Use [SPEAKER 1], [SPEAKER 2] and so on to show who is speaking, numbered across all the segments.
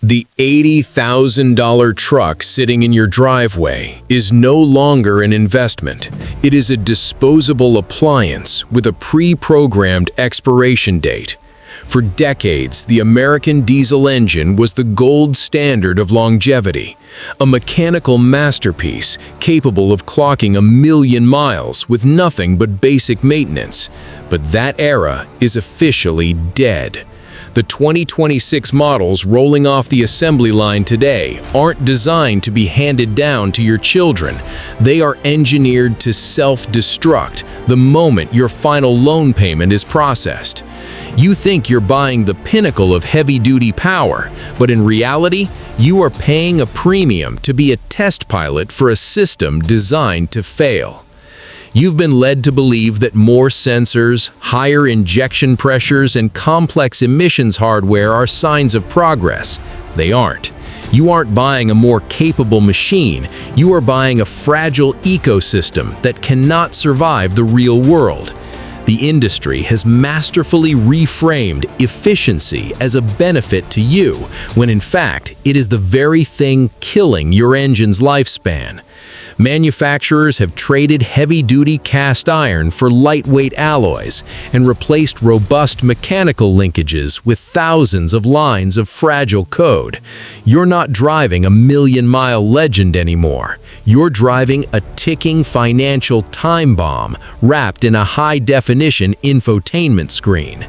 [SPEAKER 1] The $80,000 truck sitting in your driveway is no longer an investment. It is a disposable appliance with a pre-programmed expiration date. For decades, the American diesel engine was the gold standard of longevity, a mechanical masterpiece capable of clocking 1,000,000 miles with nothing but basic maintenance. But that era is officially dead. The 2026 models rolling off the assembly line today aren't designed to be handed down to your children. They are engineered to self-destruct the moment your final loan payment is processed. You think you're buying the pinnacle of heavy-duty power, but in reality, you are paying a premium to be a test pilot for a system designed to fail. You've been led to believe that more sensors, higher injection pressures, and complex emissions hardware are signs of progress. They aren't. You aren't buying a more capable machine. You are buying a fragile ecosystem that cannot survive the real world. The industry has masterfully reframed efficiency as a benefit to you, when in fact, it is the very thing killing your engine's lifespan. Manufacturers have traded heavy-duty cast iron for lightweight alloys and replaced robust mechanical linkages with thousands of lines of fragile code. You're not driving a million-mile legend anymore. You're driving a ticking financial time bomb wrapped in a high-definition infotainment screen.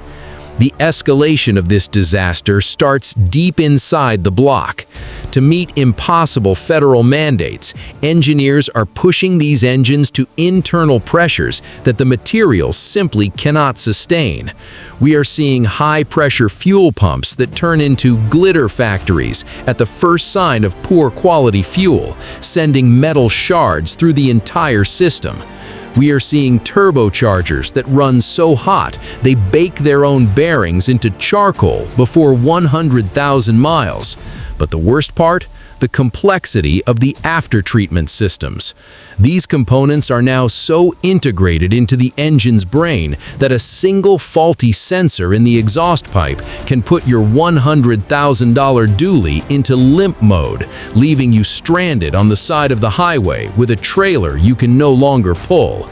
[SPEAKER 1] The escalation of this disaster starts deep inside the block. To meet impossible federal mandates, engineers are pushing these engines to internal pressures that the materials simply cannot sustain. We are seeing high-pressure fuel pumps that turn into glitter factories at the first sign of poor quality fuel, sending metal shards through the entire system. We are seeing turbochargers that run so hot they bake their own bearings into charcoal before 100,000 miles. But the worst part? The complexity of the after-treatment systems. These components are now so integrated into the engine's brain that a single faulty sensor in the exhaust pipe can put your $100,000 dually into limp mode, leaving you stranded on the side of the highway with a trailer you can no longer pull.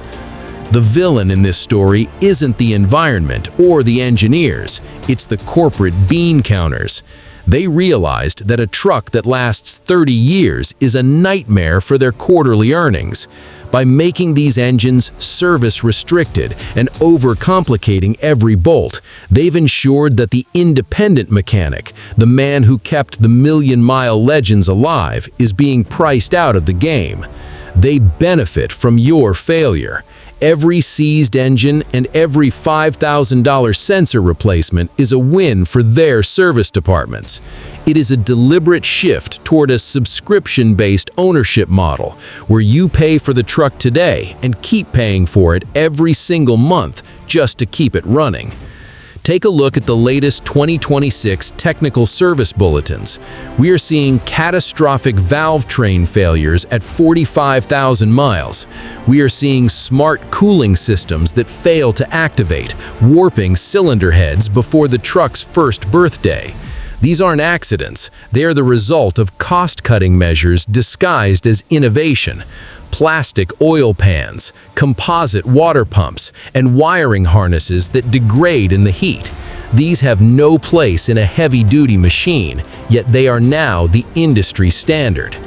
[SPEAKER 1] The villain in this story isn't the environment or the engineers, it's the corporate bean counters. They realized that a truck that lasts 30 years is a nightmare for their quarterly earnings. By making these engines service-restricted and overcomplicating every bolt, they've ensured that the independent mechanic, the man who kept the million-mile legends alive, is being priced out of the game. They benefit from your failure. Every seized engine and every $5,000 sensor replacement is a win for their service departments. It is a deliberate shift toward a subscription-based ownership model, where you pay for the truck today and keep paying for it every single month just to keep it running. Take a look at the latest 2026 technical service bulletins. We are seeing catastrophic valve train failures at 45,000 miles. We are seeing smart cooling systems that fail to activate, warping cylinder heads before the truck's first birthday. These aren't accidents. They are the result of cost-cutting measures disguised as innovation. Plastic oil pans, composite water pumps, and wiring harnesses that degrade in the heat. These have no place in a heavy-duty machine, yet they are now the industry standard.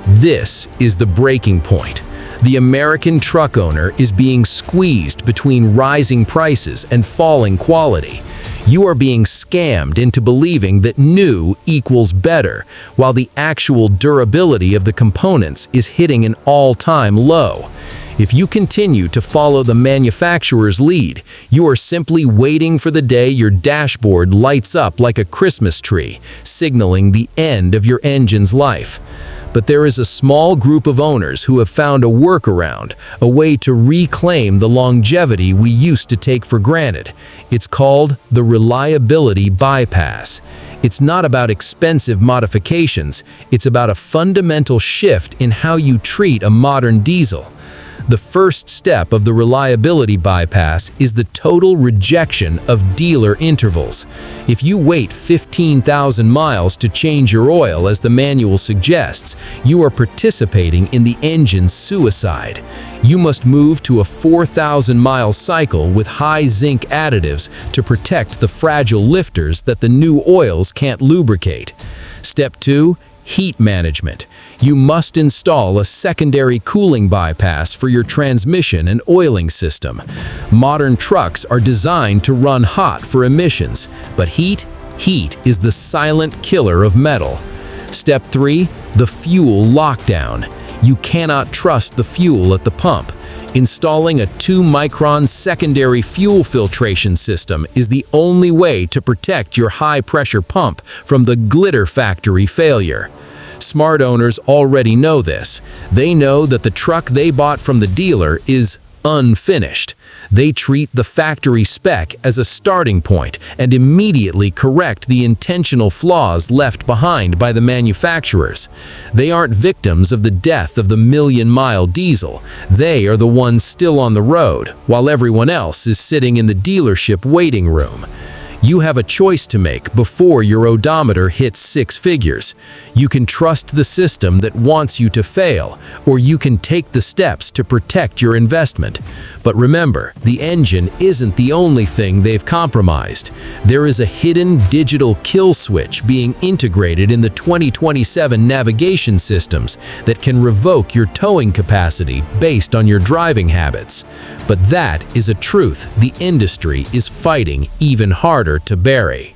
[SPEAKER 1] This is the breaking point. The American truck owner is being squeezed between rising prices and falling quality. You are being scammed into believing that new equals better, while the actual durability of the components is hitting an all-time low. If you continue to follow the manufacturer's lead, you are simply waiting for the day your dashboard lights up like a Christmas tree, signaling the end of your engine's life. But there is a small group of owners who have found a workaround, a way to reclaim the longevity we used to take for granted. It's called the reliability bypass. It's not about expensive modifications, it's about a fundamental shift in how you treat a modern diesel. The first step of the reliability bypass is the total rejection of dealer intervals. If you wait 15,000 miles to change your oil as the manual suggests, you are participating in the engine's suicide. You must move to a 4,000-mile cycle with high zinc additives to protect the fragile lifters that the new oils can't lubricate. Step 2. Heat management. You must install a secondary cooling bypass for your transmission and oiling system. Modern trucks are designed to run hot for emissions, but heat is the silent killer of metal. Step 3. The fuel lockdown. You cannot trust the fuel at the pump. Installing a 2-micron secondary fuel filtration system is the only way to protect your high-pressure pump from the glitter factory failure. Smart owners already know this. They know that the truck they bought from the dealer is unfinished. They treat the factory spec as a starting point and immediately correct the intentional flaws left behind by the manufacturers. They aren't victims of the death of the million-mile diesel. They are the ones still on the road, while everyone else is sitting in the dealership waiting room. You have a choice to make before your odometer hits 6 figures. You can trust the system that wants you to fail, or you can take the steps to protect your investment. But remember, the engine isn't the only thing they've compromised. There is a hidden digital kill switch being integrated in the 2027 navigation systems that can revoke your towing capacity based on your driving habits. But that is a truth the industry is fighting even harder to bury.